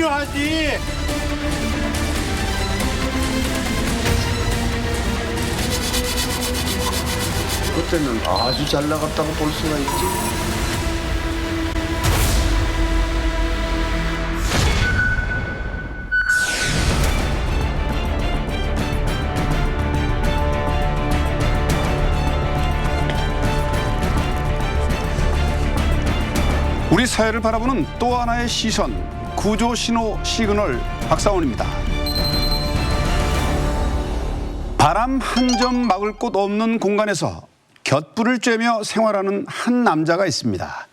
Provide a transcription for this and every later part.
필요하지. 그때는 아주 잘 나갔다고 볼 수가 있지. 우리 사회를 바라보는 또 하나의 시선, 구조 신호 시그널 박사원입니다. 바람 한 점 막을 곳 없는 공간에서 곁불을 쬐며 생활하는 한 남자가 있습니다.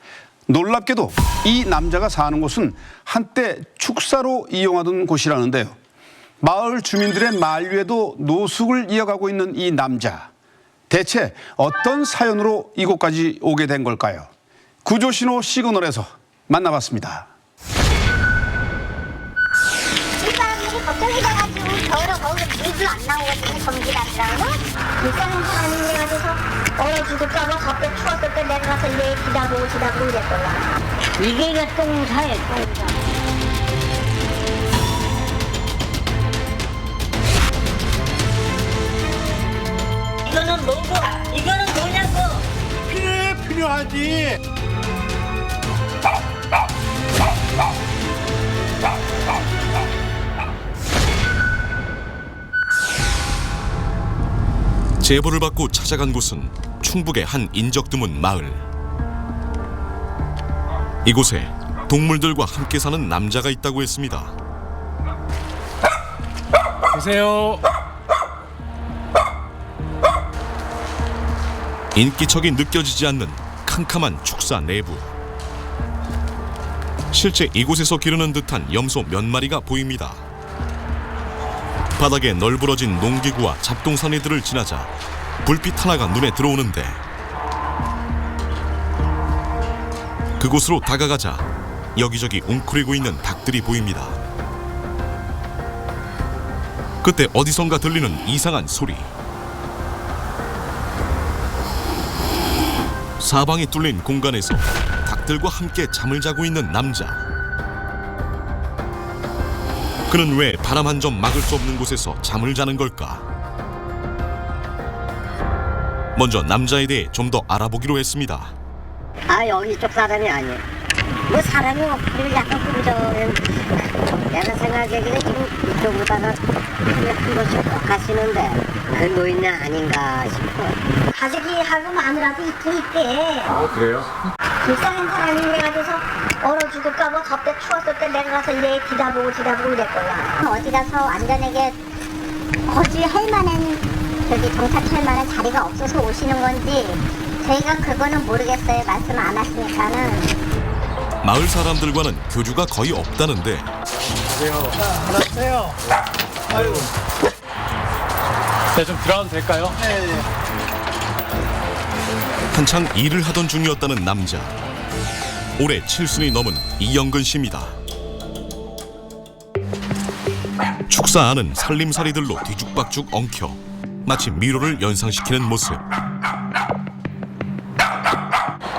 놀랍게도 이 남자가 사는 곳은 한때 축사로 이용하던 곳이라는데요. 마을 주민들의 만류에도 노숙을 이어가고 있는 이 남자. 대체 어떤 사연으로 이곳까지 오게 된 걸까요? 구조신호 시그널에서 만나봤습니다. 일반인이 걱정해져가지고 겨울에 거기서 물도 안 나오거든요. 전기라더라고. 불쌍한 사람이 돼가지고서 얼어 죽을까봐 갑자기 추웠을 때 내려가서 얘 지다보고 이랬더라. 이게 똥사예요, 똥사. 이거는 뭐고? 이거는 뭐냐고? 필요하지. 제보를 받고 찾아간 곳은 충북의 한 인적 드문 마을. 이곳에 동물들과 함께 사는 남자가 있다고 했습니다. 계세요. 인기척이 느껴지지 않는 캄캄한 축사 내부. 실제 이곳에서 기르는 듯한 염소 몇 마리가 보입니다. 바닥에 널브러진 농기구와 잡동사니들을 지나자 불빛 하나가 눈에 들어오는데 그곳으로 다가가자 여기저기 웅크리고 있는 닭들이 보입니다. 그때 어디선가 들리는 이상한 소리. 사방이 뚫린 공간에서 닭들과 함께 잠을 자고 있는 남자. 그는 왜 바람 한 점 막을 수 없는 곳에서 잠을 자는 걸까? 먼저 남자에 대해 좀 더 알아보기로 했습니다. 아, 여기 이쪽 사람이 아니에요. 뭐 사람이 없고 약간 꾸부정한. 내가 생각하기에는 지금 이쪽보다는 큰 곳이 가시는데 그 노인네 아닌가 싶어. 가족이하고 마누라도 있대. 그래요? 불쌍한 사람이 돼가지고서 얼어 죽을까봐 갑자기 추웠을 때 내려가서 얘 지다보고 이랬더라. 어디 가서 안전하게 거주할 만한 저기 정착할 만한 자리가 없어서 오시는 건지 저희가 그거는 모르겠어요. 말씀 안 하시니까는. 마을 사람들과는 교류가 거의 없다는데 알았어요. 아유. 네, 좀 들어가도 될까요? 네. 한창 일을 하던 중이었다는 남자. 올해 7순이 넘은 이영근 씨입니다. 축사 안은 살림살이들로 뒤죽박죽 엉켜 마치 미로를 연상시키는 모습.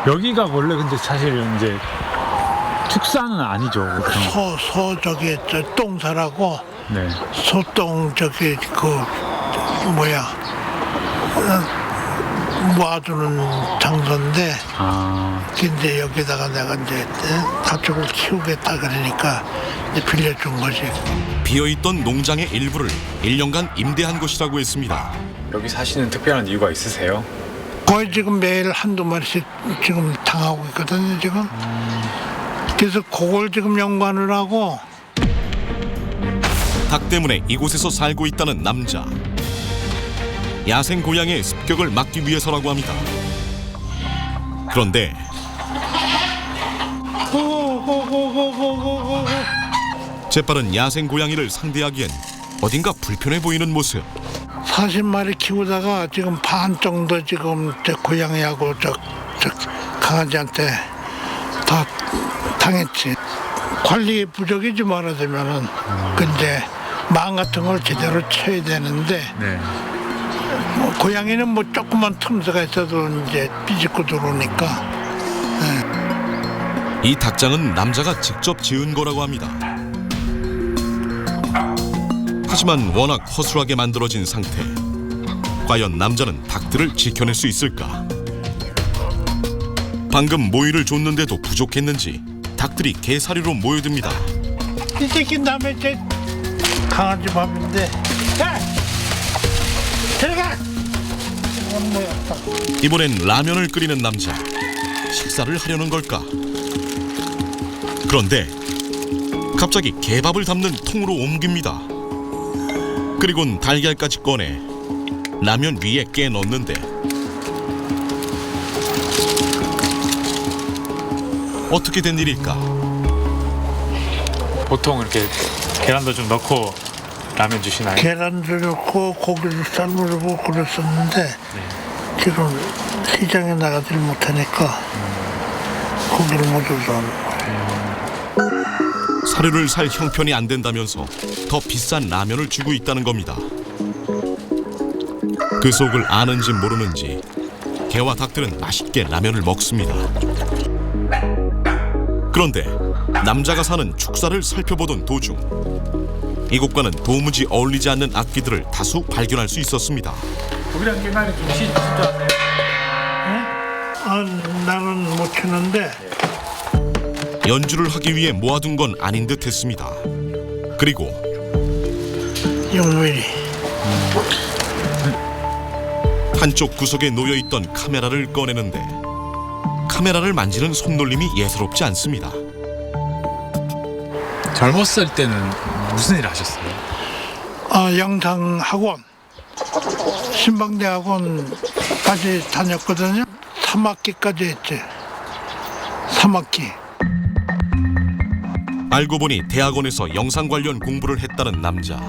여기가 원래 근데 사실 이제 축사는 아니죠. 저기 저 똥사라고 네. 소똥 저기 모아두는 장소인데 근데 여기다가 내가 이제 가축을 키우겠다 그러니까 이제 빌려준 거지. 비어있던 농장의 일부를 1년간 임대한 것이라고 했습니다. 여기 사시는 특별한 이유가 있으세요? 거의 지금 매일 한두 마리씩 지금 당하고 있거든요 지금. 그래서 그걸 지금 연구하느라고. 닭 때문에 이곳에서 살고 있다는 남자. 야생 고양이의 습격을 막기 위해서라고 합니다. 그런데 재빠른 야생 고양이를 상대하기엔 어딘가 불편해 보이는 모습. 40마리 키우다가 지금 반 정도 지금 저 고양이하고 저 강아지한테 다 당했지. 관리 부족이지 말하자면은 근데 망 같은 걸 제대로 쳐야 되는데 뭐 고양이는 뭐 조그만 틈새가 있어도 이제 삐집고 들어오니까. 이 닭장은 남자가 직접 지은 거라고 합니다. 하지만 워낙 허술하게 만들어진 상태. 과연 남자는 닭들을 지켜낼 수 있을까? 방금 모이를 줬는데도 부족했는지 닭들이 개사리로 모여듭니다. 이 새끼 남의 제 강아지 밥인데. 야! 들어가! 이건 뭐야? 이번엔 라면을 끓이는 남자. 식사를 하려는 걸까? 그런데 갑자기 개밥을 담는 통으로 옮깁니다. 그리곤 달걀까지 꺼내 라면 위에 깨 넣는데 어떻게 된 일일까? 보통 이렇게 계란도 좀 넣고 라면 주시나요? 계란도 넣고 고기를 삶으려고 그랬었는데 지금 시장에 나가질 못하니까 고기를 못 줘서 사료를 살 형편이 안 된다면서 더 비싼 라면을 주고 있다는 겁니다. 그 속을 아는지 모르는지 개와 닭들은 맛있게 라면을 먹습니다. 그런데 남자가 사는 축사를 살펴보던 도중 이곳과는 도무지 어울리지 않는 악기들을 다수 발견할 수 있었습니다. 우리랑 깨나리 좀 진짜하세요? 나는 못 치는데 연주를 하기 위해 모아둔 건 아닌 듯 했습니다. 그리고 영민이 한쪽 구석에 놓여있던 카메라를 꺼내는데 카메라를 만지는 손놀림이 예사롭지 않습니다. 젊었을 때는 무슨 일 하셨어요? 영상학원 신방대학원까지 다녔거든요. 3학기까지 했지. 3학기. 알고 보니 대학원에서 영상 관련 공부를 했다는 남자.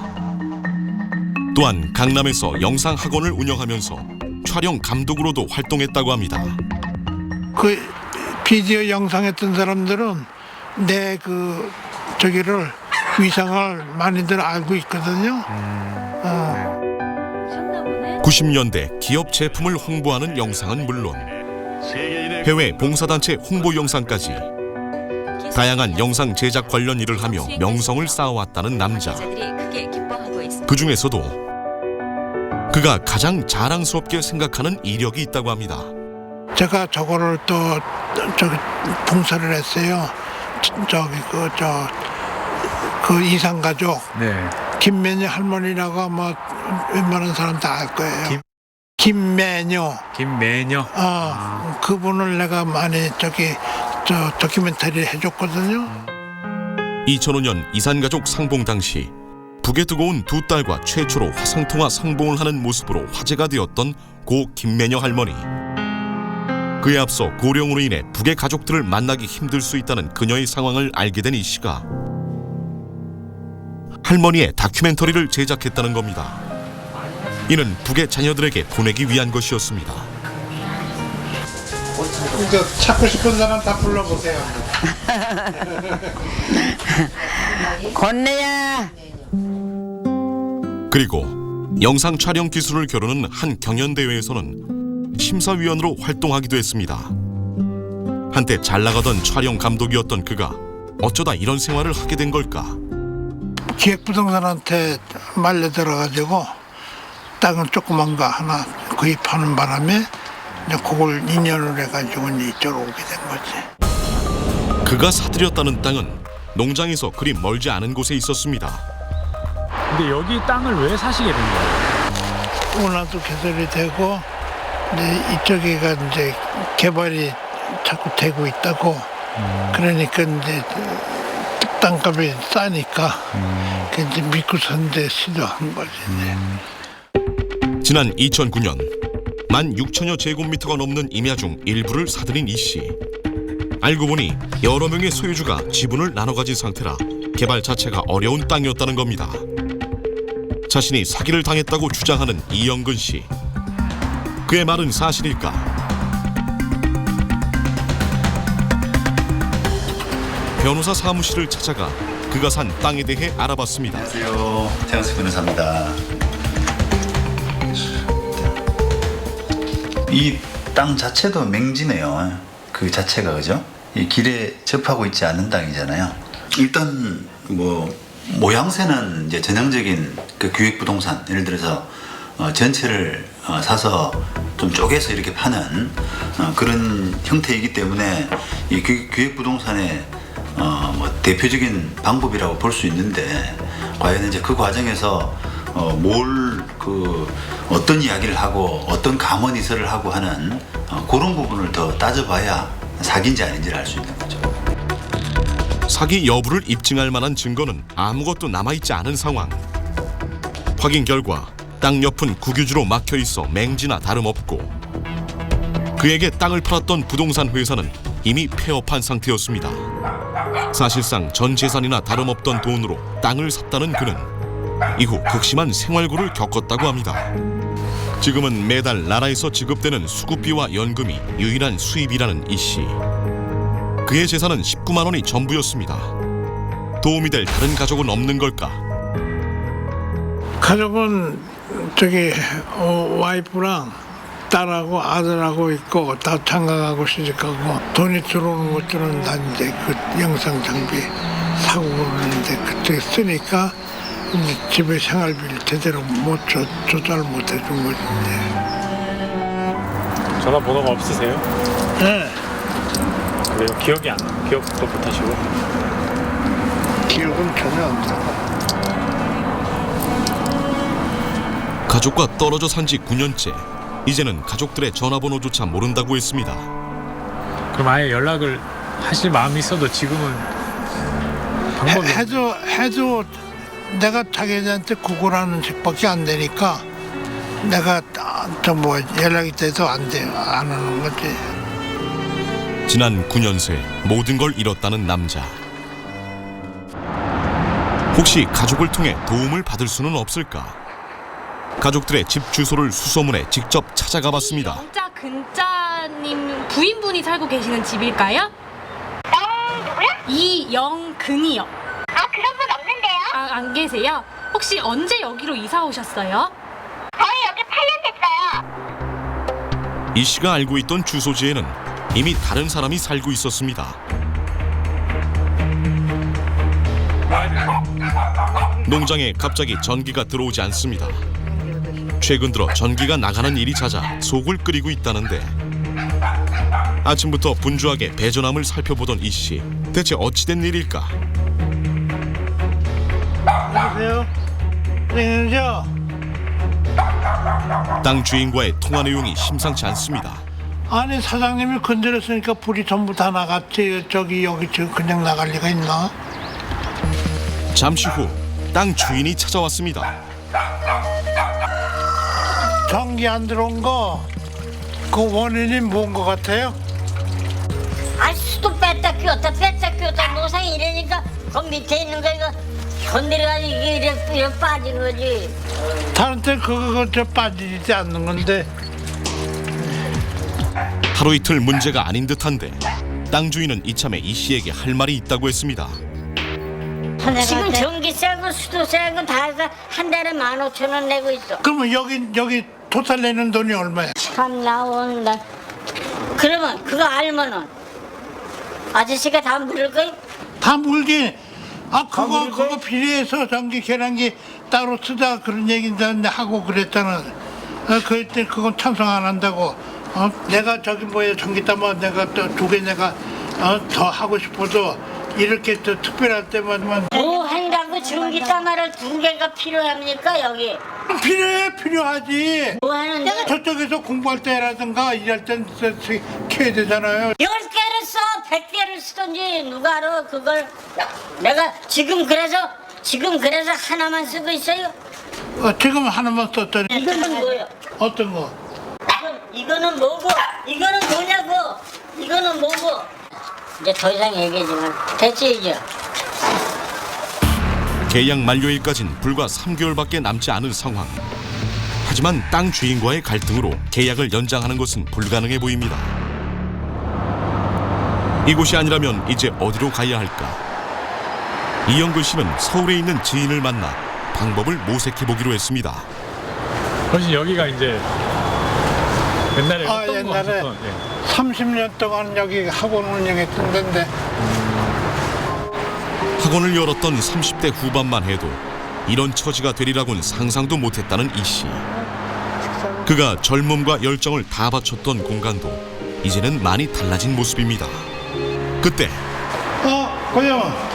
또한 강남에서 영상 학원을 운영하면서 촬영 감독으로도 활동했다고 합니다. 그 비디오 영상했던 사람들은 내 저기를 위상을 많이들 알고 있거든요. 90년대 기업 제품을 홍보하는 영상은 물론 해외 봉사단체 홍보 영상까지 다양한 영상 제작 관련 일을 하며 명성을 쌓아왔다는 남자. 그 중에서도 그가 가장 자랑스럽게 생각하는 이력이 있다고 합니다. 제가 저거를 또 저기 봉사를 했어요. 그 이산가족 네. 김매녀 할머니라고 아마 웬만한 사람 다 알 거예요. 김매녀. 김매녀. 그분을 내가 많이 다큐멘터리 해줬거든요. 2005년 이산가족 상봉 당시 북에 두고 온 두 딸과 최초로 화상통화 상봉을 하는 모습으로 화제가 되었던 고 김매녀 할머니. 그에 앞서 고령으로 인해 북의 가족들을 만나기 힘들 수 있다는 그녀의 상황을 알게 된 이 씨가 할머니의 다큐멘터리를 제작했다는 겁니다. 이는 북의 자녀들에게 보내기 위한 것이었습니다. 이거 찾고 싶은 사람 다 불러보세요. 건네야. 그리고 영상 촬영 기술을 겨루는 한 경연대회에서는 심사위원으로 활동하기도 했습니다. 한때 잘 나가던 촬영 감독이었던 그가 어쩌다 이런 생활을 하게 된 걸까? 기획부동산한테 말려들어가지고 땅을 조그만 거 하나 구입하는 바람에 이제 그걸 인연을 해가지고 이제 이쪽으로 오게 된 거지. 그가 사들였다는 땅은 농장에서 그리 멀지 않은 곳에 있었습니다. 근데 여기 땅을 왜 사시게 된 거예요? 운하도 개설이 되고 이제 이쪽에가 이제 개발이 자꾸 되고 있다고. 그러니까 이제 땅값이 싸니까 그 이제 믿고서 이제 시도한 거지. 지난 2009년 16,000여 제곱미터가 넘는 임야 중 일부를 사들인 이 씨. 알고 보니 여러 명의 소유주가 지분을 나눠 가진 상태라 개발 자체가 어려운 땅이었다는 겁니다. 자신이 사기를 당했다고 주장하는 이영근 씨. 그의 말은 사실일까? 변호사 사무실을 찾아가 그가 산 땅에 대해 알아봤습니다. 안녕하세요. 태양수 변호사입니다. 이 땅 자체도 맹지네요. 그 자체가 그죠? 이 길에 접하고 있지 않은 땅이잖아요. 일단 뭐 모양새는 이제 전형적인 그 기획부동산, 예를 들어서 전체를 사서 좀 쪼개서 이렇게 파는 그런 형태이기 때문에 이 기획부동산의 뭐 대표적인 방법이라고 볼 수 있는데, 과연 이제 그 과정에서 어떤 이야기를 하고 어떤 감언이설을 하고 하는 그런 부분을 더 따져봐야 사기인지 아닌지를 알 수 있는 거죠. 사기 여부를 입증할 만한 증거는 아무것도 남아있지 않은 상황. 확인 결과 땅 옆은 국유지로 막혀 있어 맹지나 다름없고, 그에게 땅을 팔았던 부동산 회사는 이미 폐업한 상태였습니다. 사실상 전 재산이나 다름없던 돈으로 땅을 샀다는 그는 이후 극심한 생활고를 겪었다고 합니다. 지금은 매달 나라에서 지급되는 수급비와 연금이 유일한 수입이라는 이 씨. 그의 재산은 19만 원이 전부였습니다. 도움이 될 다른 가족은 없는 걸까? 가족은 저기 와이프랑 딸하고 아들하고 있고 다 장가가고 시집가고, 돈이 들어오는 것들은 다 이제 그 영상 장비 사고 그러는데 그때 쓰니까 이제 집에 생활비를 제대로 조달 못 해준 거지. 전화번호가 없으세요? 네. 왜요? 기억도 못하시고? 기억은 전혀 안 나고. 가족과 떨어져 산 지 9년째. 이제는 가족들의 전화번호조차 모른다고 했습니다. 그럼 아예 연락을 하실 마음이 있어도 지금은 방법이 해도 내가 자기한테 구걸하는 식밖에 안 되니까 내가 연락이 돼도 안 돼요. 안 하는 거지. 지난 9년 새 모든 걸 잃었다는 남자. 혹시 가족을 통해 도움을 받을 수는 없을까? 가족들의 집 주소를 수소문해 직접 찾아가 봤습니다. 영자 근자님 부인분이 살고 계시는 집일까요? 누구요? 이영근이요. 그런 분 없는데요? 안 계세요? 혹시 언제 여기로 이사 오셨어요? 저희 여기 8년 됐어요. 이 씨가 알고 있던 주소지에는 이미 다른 사람이 살고 있었습니다. 농장에 갑자기 전기가 들어오지 않습니다. 최근 들어 전기가 나가는 일이 잦아 속을 끓이고 있다는데, 아침부터 분주하게 배전함을 살펴보던 이 씨, 대체 어찌된 일일까? 안녕하세요. 안녕하세요. 땅 주인과의 통화 내용이 심상치 않습니다. 아니, 사장님이 건드렸으니까 불이 전부 다 나갔지. 여기 지금 그냥 나갈 리가 있나? 잠시 후 땅 주인이 찾아왔습니다. 전기 안 들어온 거, 그 원인이 뭔 것 같아요? 수도 뺐다 끼웠다 노상이 이러니까 그 밑에 있는 거 이거 건드려가지고 이래 빠진 거지. 다른 때 그거 빠지지 않는 건데. 하루 이틀 문제가 아닌 듯한데, 땅 주인은 이참에 이 씨에게 할 말이 있다고 했습니다. 지금 전기세하고 수도세하고 다 해서 한 달에 15,000원 내고 있어. 그러면 여기 토탈 내는 돈이 얼마야? 참 나온다. 그러면 그거 알면은 아저씨가 다 물을 거야? 다 물기. 그거 필요해서 전기 계량기 따로 쓰자 그런 얘기인데 하고 그랬잖아. 그때 그건 찬성 안 한다고. 내가 전기 따면 내가 또 2개 내가 더 하고 싶어도 이렇게 또 특별할 때만. 뭐 한다고 전기 따마를 2개가 필요합니까 여기? 필요하지. 뭐 하는데? 저쪽에서 공부할 때라든가 일할 때 켜야 되잖아요. 10개를 써 100개를 쓰던지 누가 알아 그걸. 내가 지금 그래서 하나만 쓰고 있어요. 지금 하나만 썼더니. 이거는 뭐예요? 어떤 거? 이거는 뭐고? 이거는 뭐냐고? 이거는 뭐고? 이제 더 이상 얘기하지 마. 됐지 이제. 계약 만료일까진 불과 3개월밖에 남지 않은 상황. 하지만 땅 주인과의 갈등으로 계약을 연장하는 것은 불가능해 보입니다. 이곳이 아니라면 이제 어디로 가야 할까? 이영근 씨는 서울에 있는 지인을 만나 방법을 모색해 보기로 했습니다. 훨씬 여기가 이제 옛날에 옛날에 30년 동안 여기 학원 운영했던 데인데. 학원을 열었던 30대 후반만 해도 이런 처지가 되리라고는 상상도 못했다는 이 씨. 그가 젊음과 열정을 다 바쳤던 공간도 이제는 많이 달라진 모습입니다. 그때 고영아.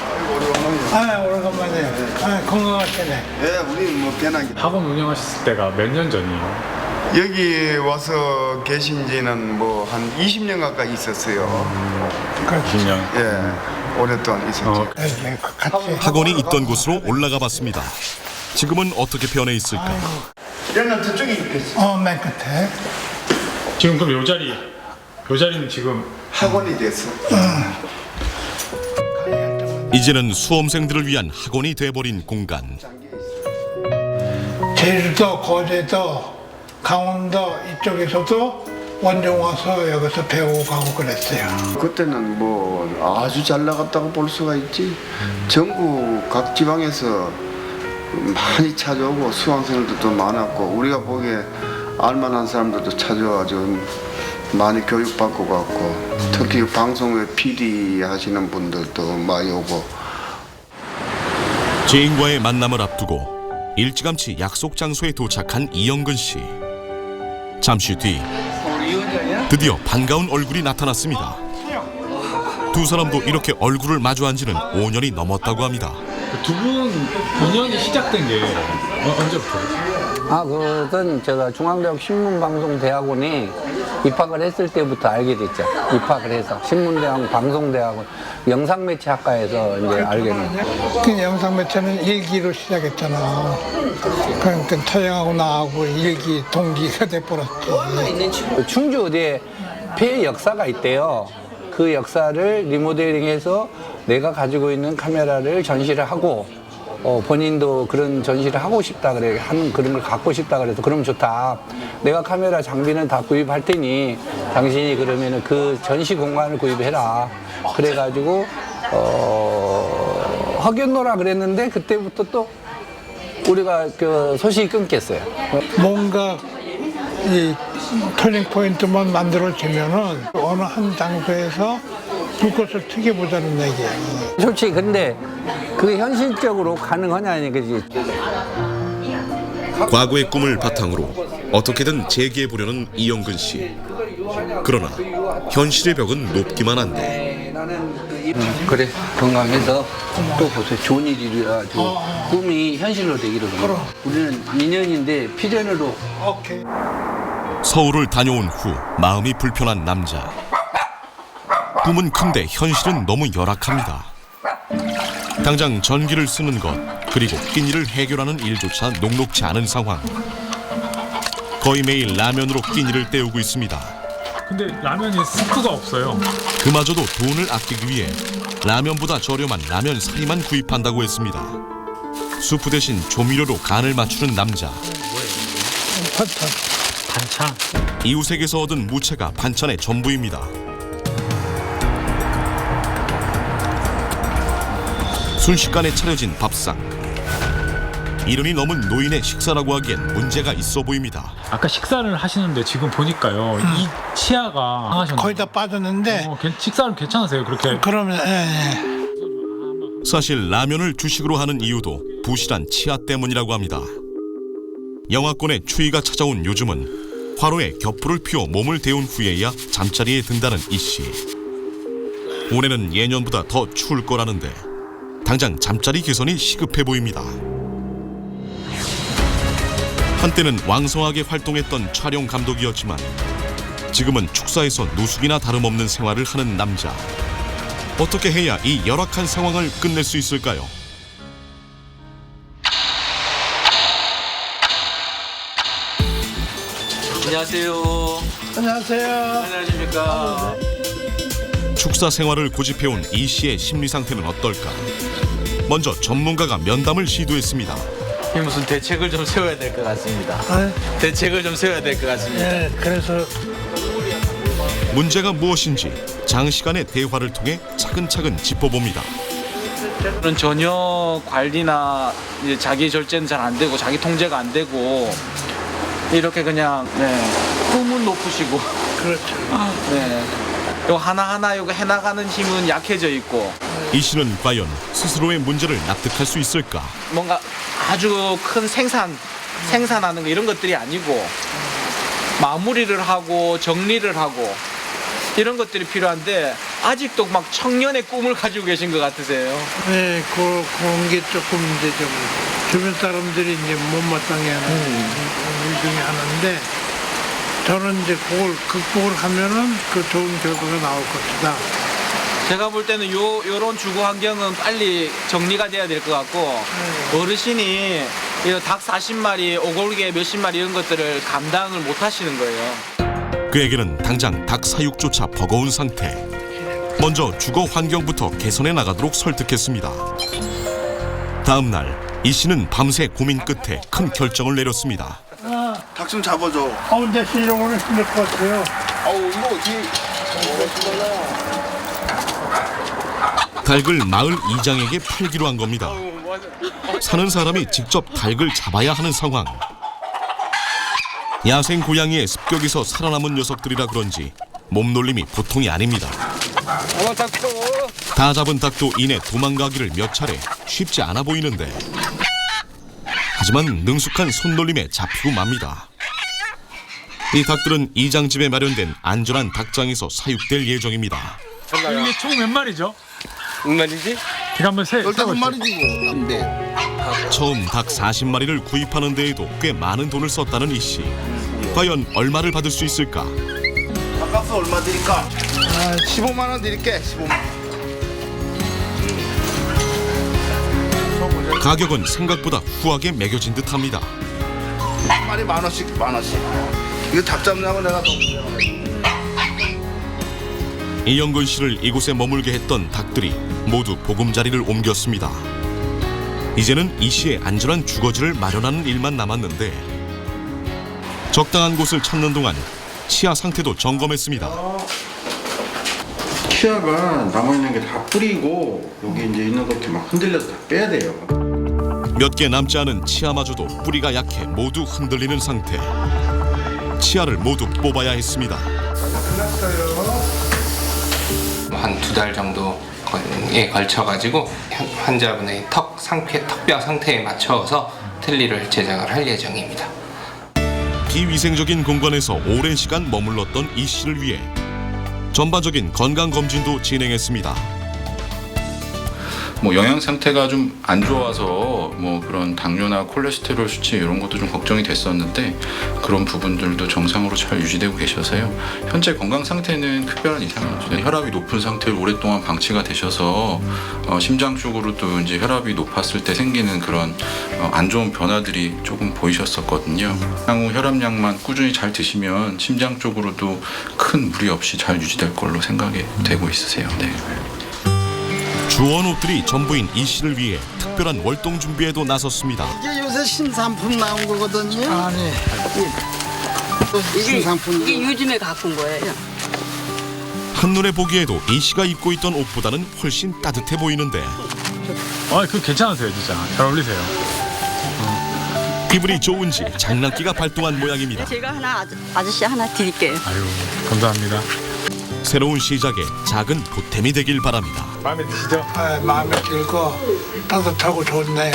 오래간만에. 건강하시네. 예, 우리 뭐 편하게. 학원 운영하셨을 때가 몇 년 전이에요? 여기 와서 계신 지는 뭐 한 20년 가까이 있었어요. 20년. 예, 오랫동안 있었죠. 같이. 학원이 있던 곳으로 올라가 봤습니다. 지금은 어떻게 변해 있을까? 얘는 저쪽에 있겠어. 맨 끝에. 지금 그럼 요 자리는 지금 학원이 됐어. 이제는 수험생들을 위한 학원이 돼버린 공간. 제주도, 거제도, 강원도 이쪽에서도 원종 와서 여기서 배우고 가고 그랬어요. 그때는 뭐 아주 잘 나갔다고 볼 수가 있지. 전국 각 지방에서 많이 찾아오고 수강생들도 많았고 우리가 보기에 알만한 사람들도 찾아와가지고 많이 교육받고 갔고 특히 방송에 PD 하시는 분들도 많이 오고. 지인과의 만남을 앞두고 일찌감치 약속 장소에 도착한 이영근 씨. 잠시 뒤 드디어 반가운 얼굴이 나타났습니다. 두 사람도 이렇게 얼굴을 마주한 지는 5년이 넘었다고 합니다. 두 분 인연이 시작된 게 언제부터? 그것은 제가 중앙대학 신문방송대학원에 입학을 했을 때부터 알게 됐죠. 입학을 해서 신문대학원, 방송대학원, 영상매체학과에서 이제 알게 됐죠. 그 영상매체는 일기로 시작했잖아. 그러니까 타영하고 나하고 일기 동기가 돼버렸지. 충주 어디에 폐 역사가 있대요. 그 역사를 리모델링해서 내가 가지고 있는 카메라를 전시를 하고 본인도 그런 전시를 하고 싶다 그래. 하는 그런 걸 갖고 싶다 그래서 그럼 좋다. 내가 카메라 장비는 다 구입할 테니 당신이 그러면은 그 전시 공간을 구입해라. 그래가지고 하겠노라 그랬는데 그때부터 또 우리가 그 소식이 끊겼어요. 뭔가 이 터닝 포인트만 만들어지면은 어느 한 장소에서 불꽃을 튀겨보자는 얘기야. 솔직히 근데 그게 현실적으로 가능하냐니 그지. 과거의 꿈을 바탕으로 어떻게든 재기해보려는 이영근 씨. 그러나 현실의 벽은 높기만 한데. 그래 건강해서 또 보세요. 좋은 일이 일어나지고 꿈이 현실로 되기를 바랍니다. 우리는 2년인데 피전으로. 오케이. 서울을 다녀온 후 마음이 불편한 남자. 꿈은 큰데 현실은 너무 열악합니다. 당장 전기를 쓰는 것 그리고 끼니를 해결하는 일조차 녹록지 않은 상황. 거의 매일 라면으로 끼니를 때우고 있습니다. 근데 라면이 스프가 없어요. 그마저도 돈을 아끼기 위해 라면보다 저렴한 라면 사리만 구입한다고 했습니다. 수프 대신 조미료로 간을 맞추는 남자. 반찬. 이웃에게서 얻은 무채가 반찬의 전부입니다. 순식간에 차려진 밥상. 이른이 넘은 노인의 식사라고 하기엔 문제가 있어 보입니다. 아까 식사를 하시는데 지금 보니까요 이 치아가 상하셨나요? 거의 다 빠졌는데. 식사는 괜찮으세요 그렇게? 그러면 사실 라면을 주식으로 하는 이유도 부실한 치아 때문이라고 합니다. 영하권의 추위가 찾아온 요즘은 화로에 겹불을 피워 몸을 데운 후에야 잠자리에 든다는 이 씨. 올해는 예년보다 더 추울 거라는데 당장 잠자리 개선이 시급해 보입니다. 한때는 왕성하게 활동했던 촬영 감독이었지만 지금은 축사에서 노숙이나 다름없는 생활을 하는 남자. 어떻게 해야 이 열악한 상황을 끝낼 수 있을까요? 안녕하세요. 안녕하세요. 안녕하십니까. 축사 생활을 고집해온 이 씨의 심리 상태는 어떨까? 먼저 전문가가 면담을 시도했습니다. 무슨 대책을 좀 세워야 될 것 같습니다. 대책을 좀 세워야 될 것 같습니다. 네, 그래서 문제가 무엇인지 장시간의 대화를 통해 차근차근 짚어봅니다. 저는 전혀 관리나 이제 자기 절제는 잘 안 되고 자기 통제가 안 되고 이렇게 그냥 꿈은 높으시고 그렇죠. 네. 요 하나하나 요거 해나가는 힘은 약해져 있고 이 씨는 과연 스스로의 문제를 납득할 수 있을까? 뭔가 아주 큰 생산하는 거 이런 것들이 아니고 마무리를 하고 정리를 하고 이런 것들이 필요한데 아직도 막 청년의 꿈을 가지고 계신 것 같으세요. 네, 그런 게 조금 이제 좀 주변 사람들이 이제 못마땅해 하는 일 중에 하나인데 저는 이제 그걸 극복을 하면은 그 좋은 결과가 나올 것이다. 제가 볼 때는 요런 주거 환경은 빨리 정리가 돼야 될 것 같고 어르신이 닭 40마리, 오골개 몇십 마리 이런 것들을 감당을 못 하시는 거예요. 그에게는 당장 닭 사육조차 버거운 상태. 먼저 주거 환경부터 개선해 나가도록 설득했습니다. 다음 날 이 씨는 밤새 고민 끝에 큰 결정을 내렸습니다. 닭 좀 잡아줘. 혼자 쉬려고는 힘들 것 같아요. 이거 어떻게 닭을 마을 이장에게 팔기로 한 겁니다. 사는 사람이 직접 닭을 잡아야 하는 상황. 야생 고양이의 습격에서 살아남은 녀석들이라 그런지 몸놀림이 보통이 아닙니다. 다 잡은 닭도 이내 도망가기를 몇 차례. 쉽지 않아 보이는데 하지만 능숙한 손놀림에 잡히고 맙니다. 이 닭들은 이장 집에 마련된 안전한 닭장에서 사육될 예정입니다. 이게 총 몇 마리죠? 몇 마리지? 제가 한번 세. 15마리지 뭐. 처음 닭 40마리를 구입하는 데에도 꽤 많은 돈을 썼다는 이 씨. 과연 얼마를 받을 수 있을까? 닭값은 얼마 드릴까? 15만 원 드릴게. 15만 원. 가격은 생각보다 후하게 매겨진 듯합니다. 한 마리 만 원씩. 이거 닭 잡느라고 내가 더. 이영근 씨를 이곳에 머물게 했던 닭들이 모두 보금자리를 옮겼습니다. 이제는 이 씨의 안전한 주거지를 마련하는 일만 남았는데 적당한 곳을 찾는 동안 치아 상태도 점검했습니다. 치아가 남아있는 게 다 뿌리고 여기 이제 있는 거 이렇게 막 흔들려서 다 빼야 돼요. 몇 개 남지 않은 치아마저도 뿌리가 약해 모두 흔들리는 상태. 치아를 모두 뽑아야 했습니다. 한 2달 정도에 걸쳐가지고 환자분의 턱뼈 상태에 맞춰서 틀니를 제작을 할 예정입니다. 비위생적인 공간에서 오랜 시간 머물렀던 이 씨를 위해 전반적인 건강 검진도 진행했습니다. 영양 상태가 좀 안 좋아서 그런 당뇨나 콜레스테롤 수치 이런 것도 좀 걱정이 됐었는데 그런 부분들도 정상으로 잘 유지되고 계셔서요. 현재 건강 상태는 특별한 이상은 없어요. 혈압이 높은 상태로 오랫동안 방치가 되셔서 심장 쪽으로도 이제 혈압이 높았을 때 생기는 그런 안 좋은 변화들이 조금 보이셨었거든요. 향후 혈압약만 꾸준히 잘 드시면 심장 쪽으로도 큰 무리 없이 잘 유지될 걸로 생각이 되고 있으세요. 네. 주원 옷들이 전부인 이 씨를 위해 특별한 월동 준비에도 나섰습니다. 이게 요새 신상품 나온 거거든요. 아니. 이게 요즘에 갖고 온 거예요. 한눈에 보기에도 이 씨가 입고 있던 옷보다는 훨씬 따뜻해 보이는데 그거 괜찮으세요, 진짜. 잘 어울리세요. 기분이 좋은지 장난기가 발동한 모양입니다. 제가 아저씨 하나 드릴게요. 아유, 감사합니다. 새로운 시작에 작은 보탬이 되길 바랍니다. 마음에 드시죠? 마음에 들고 따뜻하고 좋네요.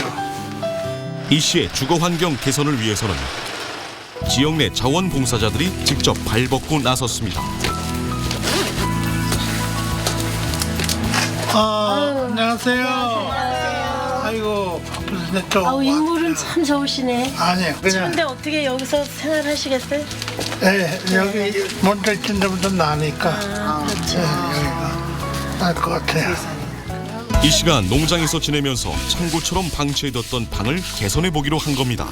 이 씨의 주거 환경 개선을 위해서는 지역 내 자원봉사자들이 직접 발벗고 나섰습니다. 안녕하세요. 아이고 바쁘시네 또. 인물은 참 좋으시네. 아니요, 그냥. 그런데 어떻게 여기서 생활하시겠어요? 네, 여기 먼저 진도부터 나니까. 그렇죠. 여기가 날 것 같아요. 이 씨가 농장에서 지내면서 창고처럼 방치해뒀던 방을 개선해보기로 한 겁니다.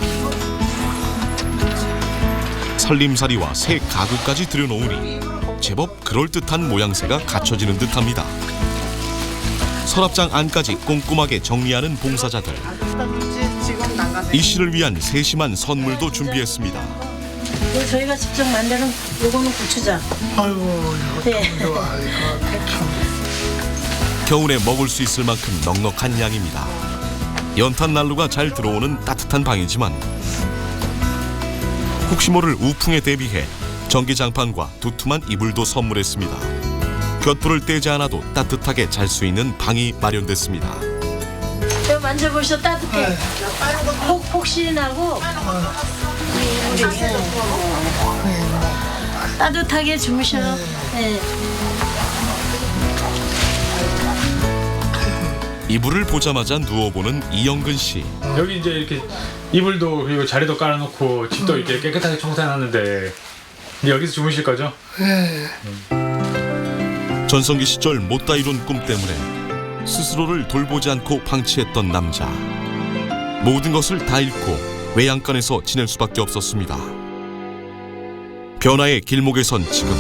살림살이와 새 가구까지 들여놓으니 제법 그럴듯한 모양새가 갖춰지는 듯합니다. 서랍장 안까지 꼼꼼하게 정리하는 봉사자들. 이 씨를 위한 세심한 선물도 준비했습니다. 저희가 직접 만드는 요거는 고추장. 아이고 이거 참 좋아. 이거 참. 겨울에 먹을 수 있을 만큼 넉넉한 양입니다. 연탄 난로가 잘 들어오는 따뜻한 방이지만 혹시 모를 우풍에 대비해 전기장판과 두툼한 이불도 선물했습니다. 곁불을 떼지 않아도 따뜻하게 잘 수 있는 방이 마련됐습니다. 저 만져보셔 따뜻해. 폭신하고 따뜻하게 주무셔. 네. 이불을 보자마자 누워보는 이영근 씨. 여기 이제 이렇게 이불도 그리고 자리도 깔아놓고 집도 이렇게 깨끗하게 청소해놨는데 여기서 주무실 거죠? 네. 전성기 시절 못다 이룬 꿈 때문에 스스로를 돌보지 않고 방치했던 남자. 모든 것을 다 잃고 외양간에서 지낼 수밖에 없었습니다. 변화의 길목에 선 지금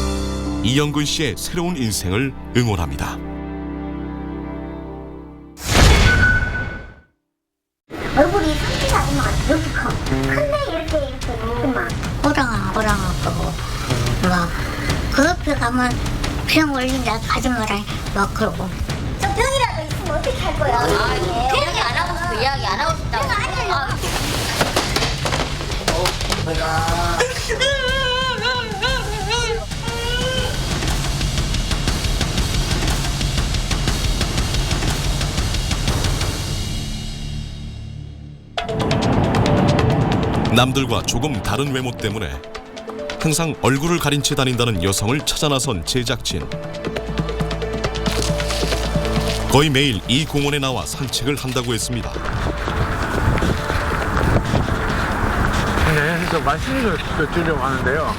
이영근 씨의 새로운 인생을 응원합니다. 얼굴이 상태가 아니면 이렇게 커. 큰데 이렇게 막 호랑하고 막 그 옆에 가면 병 걸린다 아줌마랑 막 그러고. 저 병이라도 있으면 어떻게 할 거야? 병이 안 하고 싶어. 이야기 안 하고 싶다고. 병 아니에요. 남들과 조금 다른 외모 때문에 항상 얼굴을 가린 채 다닌다는 여성을 찾아 나선 제작진. 거의 매일 이 공원에 나와 산책을 한다고 했습니다. 네, 저 말씀을 여쭈려고 하는데요.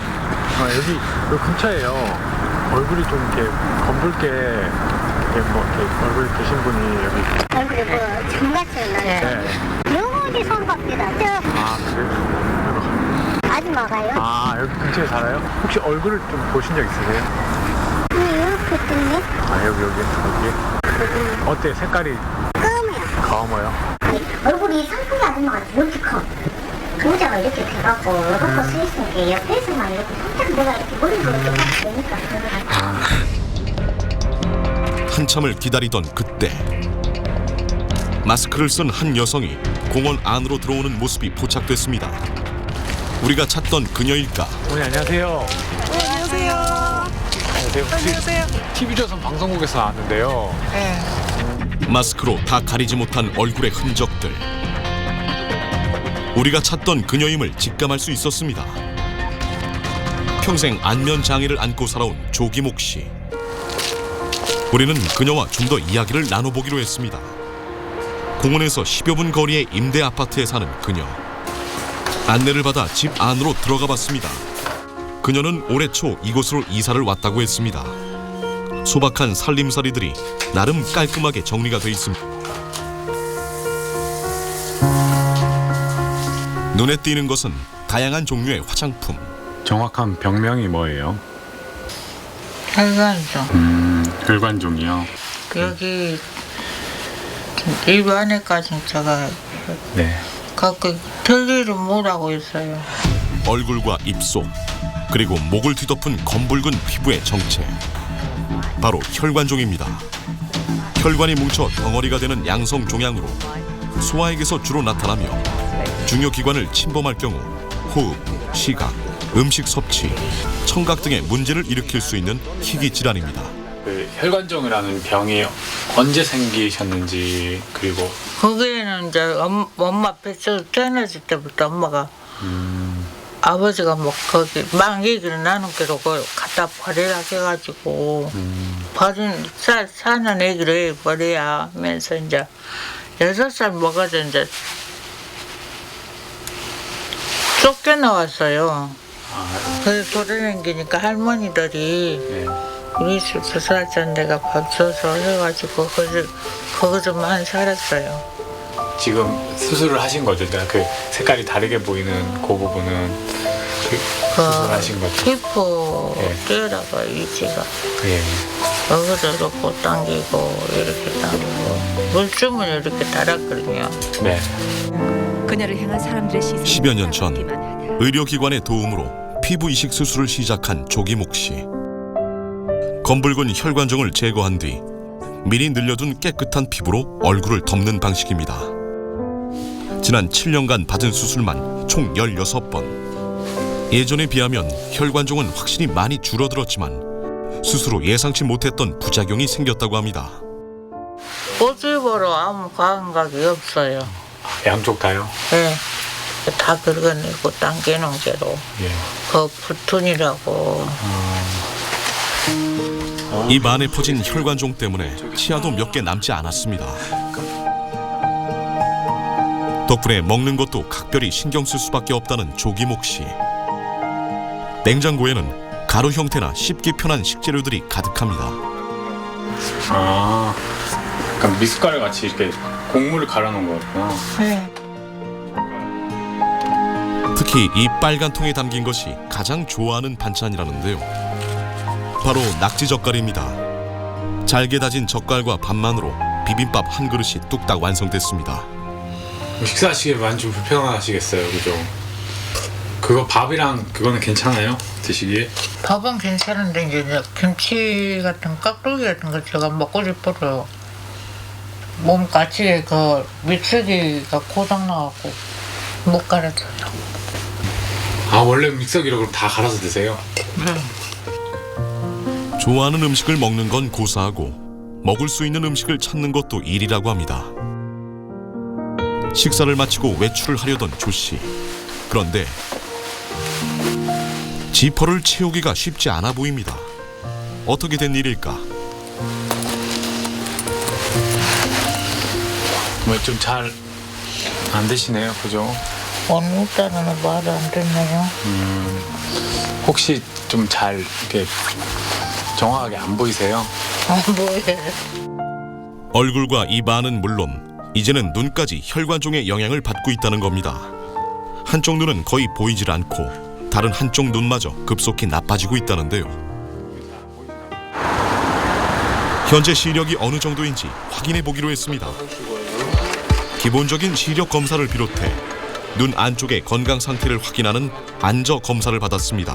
여기 근처에요. 얼굴이 좀 이렇게 검붉게 이렇게 얼굴 계신 분이 여기. 얼굴에 뭐 장같이 나요. 영원히 손밖에 나죠. 아, 그래요? 아줌마가요? 여기 근처에 살아요? 혹시 얼굴을 좀 보신 적 있으세요? 이렇게 뜨네. 여기. 어때? 색깔이 검이야. 검어요? 얼굴이 상큼이 아줌마가 이렇게 커. 모자가 이렇게 돼갖고 이렇게 쓰있으니까 옆에서만 이렇게 살짝 내가 이렇게 머리로 이렇게 딱 되니까 한참을 기다리던 그때 마스크를 쓴 한 여성이 공원 안으로 들어오는 모습이 포착됐습니다. 우리가 찾던 그녀일까? 어머니 안녕하세요. 안녕하세요. 안녕하세요. TV조선 방송국에서 나왔는데요. 네. 마스크로 다 가리지 못한 얼굴의 흔적들. 우리가 찾던 그녀임을 직감할 수 있었습니다. 평생 안면 장애를 안고 살아온 조기목 씨. 우리는 그녀와 좀 더 이야기를 나눠보기로 했습니다. 공원에서 10여 분 거리의 임대 아파트에 사는 그녀. 안내를 받아 집 안으로 들어가 봤습니다. 그녀는 올해 초 이곳으로 이사를 왔다고 했습니다. 소박한 살림살이들이 나름 깔끔하게 정리가 돼 있습니다. 눈에 띄는 것은 다양한 종류의 화장품. 정확한 병명이 뭐예요? 혈관종. 혈관종이요? 여기 입 안에까지 제가 네. 가끔 털기를 못하고 있어요. 얼굴과 입속 그리고 목을 뒤덮은 검붉은 피부의 정체. 바로 혈관종입니다. 혈관이 뭉쳐 덩어리가 되는 양성 종양으로 소아에게서 주로 나타나며 중요 기관을 침범할 경우 호흡, 시각, 음식 섭취, 청각 등의 문제를 일으킬 수 있는 희귀 질환입니다. 그 혈관종이라는 병이 언제 생기셨는지 그리고 거기에는 이제 엄마 뱃속에 태어났을 때부터 엄마가 아버지가 뭐 거기 막 얘기를 나눈 게로 그걸 갖다 버리라 해가지고 사는 애기를 버려야 하면서 이제 6살 먹어서 이제 쫓겨나왔어요. 그래서 돌아다니니까 할머니들이 우리 집 2살짜리 내가 밥 줘서 해가지고 거기서만 살았어요. 지금 수술을 하신 거죠? 그 색깔이 다르게 보이는 그 부분은 수술하신 거죠? 피부 떼다가 이지가 예. 여기서 이렇게 당기고 이렇게 당기고 물주면 이렇게 달았거든요. 네. 그녀를 향한 사람들의 시선 10여 년 전 의료기관의 도움으로 피부 이식 수술을 시작한 조기목 씨. 검붉은 혈관종을 제거한 뒤 미리 늘려둔 깨끗한 피부로 얼굴을 덮는 방식입니다. 지난 7년간 받은 수술만 총 16번. 예전에 비하면 혈관종은 확실히 많이 줄어들었지만 스스로 예상치 못했던 부작용이 생겼다고 합니다. 고집으로 아무 감각이 없어요. 양쪽 다요? 네. 다 긁어내고 당기는 게로. 예. 그 부튼이라고. 입 안에 퍼진 혈관종 때문에 치아도 몇 개 남지 않았습니다. 덕분에 먹는 것도 각별히 신경 쓸 수밖에 없다는 조기목 씨. 냉장고에는 가루 형태나 씹기 편한 식재료들이 가득합니다. 아, 약간 미숫가루 같이 이렇게 곡물을 갈아놓은 거였구나. 네. 특히 이 빨간 통에 담긴 것이 가장 좋아하는 반찬이라는데요. 바로 낙지 젓갈입니다. 잘게 다진 젓갈과 밥만으로 비빔밥 한 그릇이 뚝딱 완성됐습니다. 식사하시기에 많이 좀 불편하시겠어요, 그죠? 그거 밥이랑 그거는 괜찮아요? 드시기에? 밥은 괜찮은데 이제 김치 같은 깍두기 같은 거 제가 먹고 싶어요. 몸까지 그 믹서기가 고장 나갖고 못 갈아줘요. 아, 원래 믹서기로 그럼 다 갈아서 드세요? 좋아하는 음식을 먹는 건 고사하고 먹을 수 있는 음식을 찾는 것도 일이라고 합니다. 식사를 마치고 외출을 하려던 조 씨. 그런데 지퍼를 채우기가 쉽지 않아 보입니다. 어떻게 된 일일까? 뭐 좀 잘 안 되시네요, 그죠? 오늘따라는 말이 안 듣네요. 혹시 좀 잘 이렇게 정확하게 안 보이세요? 안 보여요. 얼굴과 입 안은 물론 이제는 눈까지 혈관종의 영향을 받고 있다는 겁니다. 한쪽 눈은 거의 보이질 않고 다른 한쪽 눈마저 급속히 나빠지고 있다는데요. 현재 시력이 어느 정도인지 확인해 보기로 했습니다. 기본적인 시력 검사를 비롯해 눈 안쪽의 건강 상태를 확인하는 안저 검사를 받았습니다.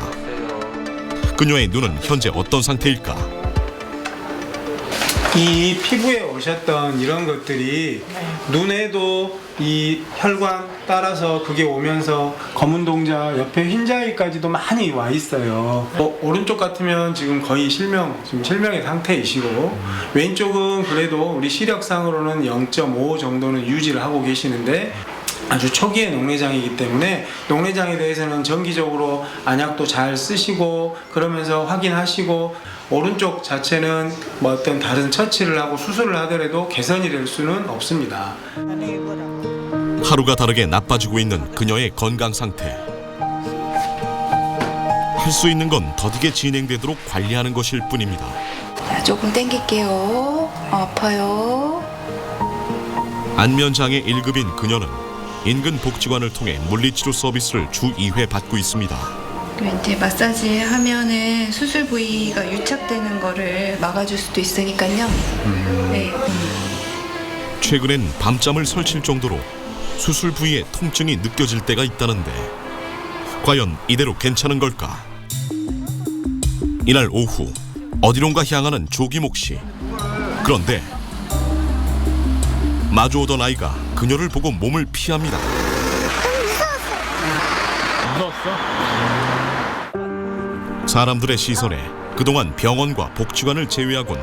그녀의 눈은 현재 어떤 상태일까? 이 피부에 오셨던 이런 것들이 눈에도 이 혈관 따라서 그게 오면서 검은 동자 옆에 흰자위까지도 많이 와 있어요. 오른쪽 같으면 지금 거의 실명의 상태이시고 왼쪽은 그래도 우리 시력상으로는 0.5 정도는 유지를 하고 계시는데 아주 초기의 녹내장이기 때문에 녹내장에 대해서는 정기적으로 안약도 잘 쓰시고 그러면서 확인하시고 오른쪽 자체는 뭐 어떤 다른 처치를 하고 수술을 하더라도 개선이 될 수는 없습니다. 하루가 다르게 나빠지고 있는 그녀의 건강 상태. 할 수 있는 건 더디게 진행되도록 관리하는 것일 뿐입니다. 조금 당길게요. 아파요. 안면장애 1급인 그녀는 인근 복지관을 통해 물리치료 서비스를 주 2회 받고 있습니다. 이제 마사지 하면은 수술 부위가 유착되는 거를 막아줄 수도 있으니까요. 네. 최근엔 밤잠을 설칠 정도로 수술 부위에 통증이 느껴질 때가 있다는데 과연 이대로 괜찮은 걸까? 이날 오후 어디론가 향하는 조기목 씨. 그런데 마주오던 아이가 그녀를 보고 몸을 피합니다. 사람들의 시선에 그동안 병원과 복지관을 제외하곤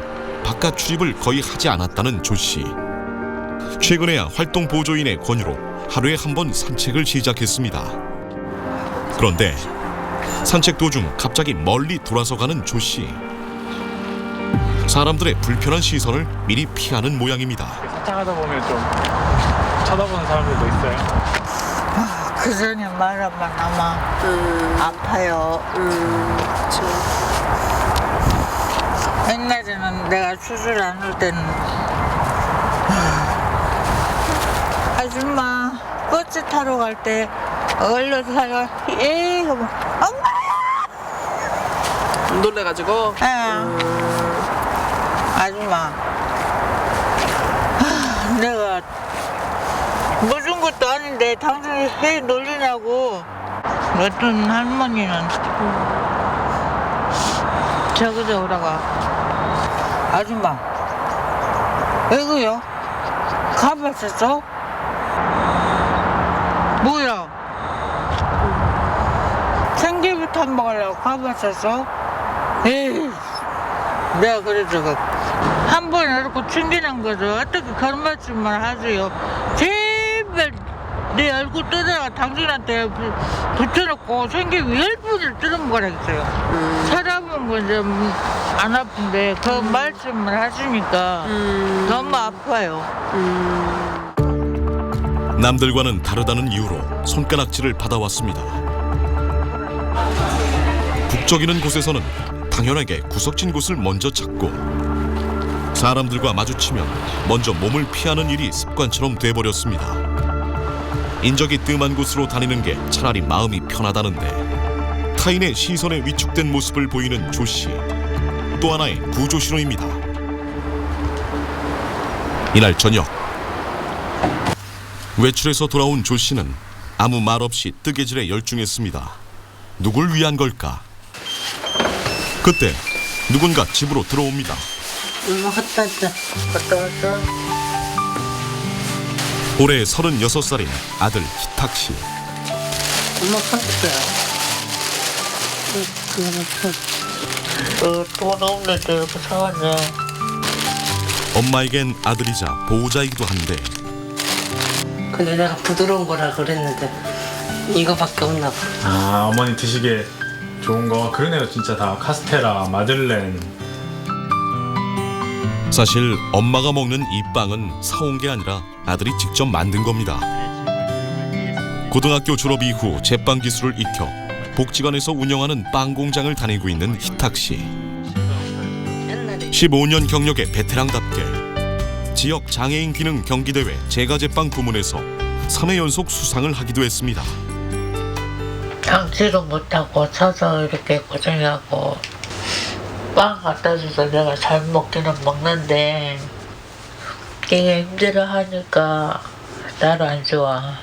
바깥 출입을 거의 하지 않았다는 조 씨. 최근에야 활동 보조인의 권유로 하루에 한 번 산책을 시작했습니다. 그런데 산책 도중 갑자기 멀리 돌아서 가는 조 씨. 사람들의 불편한 시선을 미리 피하는 모양입니다. 산책하다 보면 좀 쳐다보는 사람들도 있어요. 그 전에 말하면 아마 아파요. 옛날에는 내가 수술 안 할 때는 아줌마 버스 타러 갈 때 얼른 타러 그러면 엄마야 놀래가지고. 아줌마 내가 무슨 것도 아닌데 당신이 왜 놀리냐고. 어떤 할머니는 저기서 오다가 아줌마 왜그요? 가봤었어? 뭐야? 생기부터 먹으려고 가봤었어? 에이 내가 그래서 한 번 이렇게 챙기는 거를 어떻게 그런 말씀을 하세요. 제발 내 얼굴 뜯어가 당신한테 붙여놓고 생기 열 분을 뜯은 거라겠어요. 사람은 뭐 이제 안 아픈데 그 말씀을 하시니까 너무 아파요. 남들과는 다르다는 이유로 손가락질을 받아왔습니다. 북적이는 곳에서는 당연하게 구석진 곳을 먼저 찾고 사람들과 마주치면 먼저 몸을 피하는 일이 습관처럼 돼버렸습니다. 인적이 뜸한 곳으로 다니는 게 차라리 마음이 편하다는데 타인의 시선에 위축된 모습을 보이는 조 씨. 또 하나의 구조 신호입니다. 이날 저녁 외출해서 돌아온 조 씨는 아무 말 없이 뜨개질에 열중했습니다. 누굴 위한 걸까? 그때 누군가 집으로 들어옵니다. 갔다 왔어. 올해 36살인 아들 희탁 씨. 엄마 갔어요. 돈 없는데 이렇게 사왔냐. 엄마에겐 아들이자 보호자이기도 한데 근데 내가 부드러운 거라 그랬는데 이거밖에 없나 봐. 아, 어머니 드시기에 좋은 거 그러네요. 진짜 다 카스테라, 마들렌. 사실 엄마가 먹는 이 빵은 사온 게 아니라 아들이 직접 만든 겁니다. 고등학교 졸업 이후 제빵 기술을 익혀 복지관에서 운영하는 빵 공장을 다니고 있는 희탁 씨. 15년 경력의 베테랑답게 지역 장애인 기능 경기대회 제과제빵 부문에서 3회 연속 수상을 하기도 했습니다. 장치도 못하고 서서 이렇게 고생하고 빵 갖다 줘서 내가 잘 먹기는 먹는데 이게 힘들어 하니까 나도 안 좋아.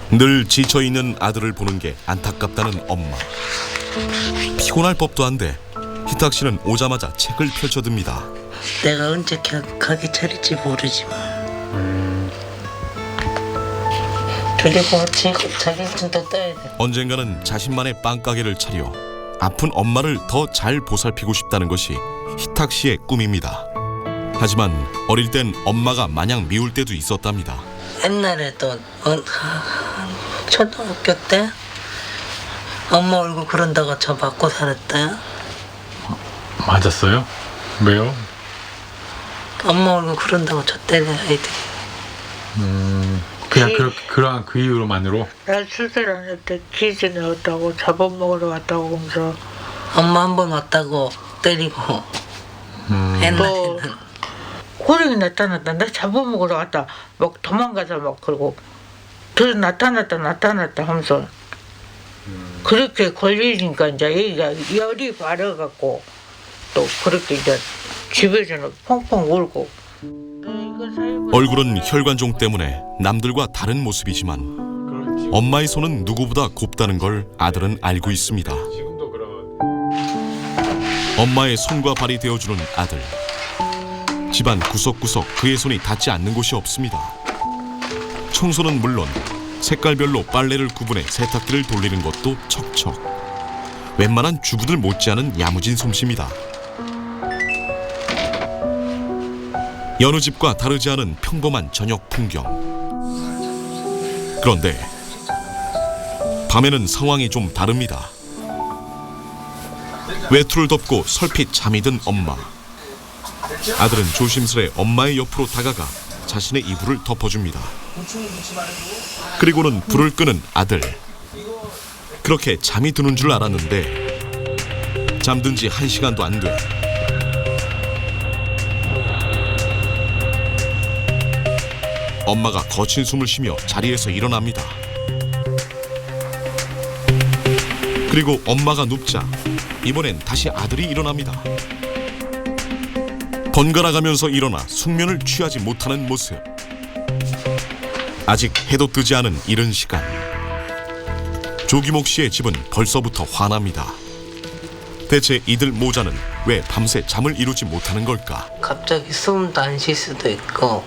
늘 지쳐있는 아들을 보는 게 안타깝다는 엄마. 피곤할 법도 한데 희탁 씨는 오자마자 책을 펼쳐듭니다. 내가 언제 가게 차릴지 모르지만 그리고 자격증도 따야 돼. 언젠가는 자신만의 빵가게를 차려 아픈 엄마를 더 잘 보살피고 싶다는 것이 희탁 씨의 꿈입니다. 하지만 어릴 땐 엄마가 마냥 미울 때도 있었답니다. 옛날에도 초등학교 때 엄마 얼굴 그런다고 저 맞고 살았다. 맞았어요? 왜요? 엄마 얼굴 그런다고 저 때려 애들이. 그냥 그러한 그 이유로만으로? 나 수술 안 할 때 기준에 왔다고 잡아먹으러 왔다고 하면서 엄마 한 번 왔다고 때리고 옛날에는 고령이 나타났다. 나 잡아먹으러 왔다. 막 도망가자 막 그러고 더 나타났다 하면서 그렇게 걸리니까 이제 얘가 열이 발해갖고 또 그렇게 이제 집에서는 펑펑 울고. 얼굴은 혈관종 때문에 남들과 다른 모습이지만 엄마의 손은 누구보다 곱다는 걸 아들은 알고 있습니다. 엄마의 손과 발이 되어주는 아들. 집안 구석구석 그의 손이 닿지 않는 곳이 없습니다. 청소는 물론 색깔별로 빨래를 구분해 세탁기를 돌리는 것도 척척. 웬만한 주부들 못지않은 야무진 솜씨입니다. 여느 집과 다르지 않은 평범한 저녁 풍경. 그런데 밤에는 상황이 좀 다릅니다. 외투를 덮고 설핏 잠이 든 엄마. 아들은 조심스레 엄마의 옆으로 다가가 자신의 이불을 덮어줍니다. 그리고는 불을 끄는 아들. 그렇게 잠이 드는 줄 알았는데 잠든 지 1시간도 안 돼. 엄마가 거친 숨을 쉬며 자리에서 일어납니다. 그리고 엄마가 눕자 이번엔 다시 아들이 일어납니다. 번갈아가면서 일어나 숙면을 취하지 못하는 모습. 아직 해도 뜨지 않은 이른 시간. 조기목 씨의 집은 벌써부터 화납니다. 대체 이들 모자는 왜 밤새 잠을 이루지 못하는 걸까? 갑자기 숨도 안 쉴 수도 있고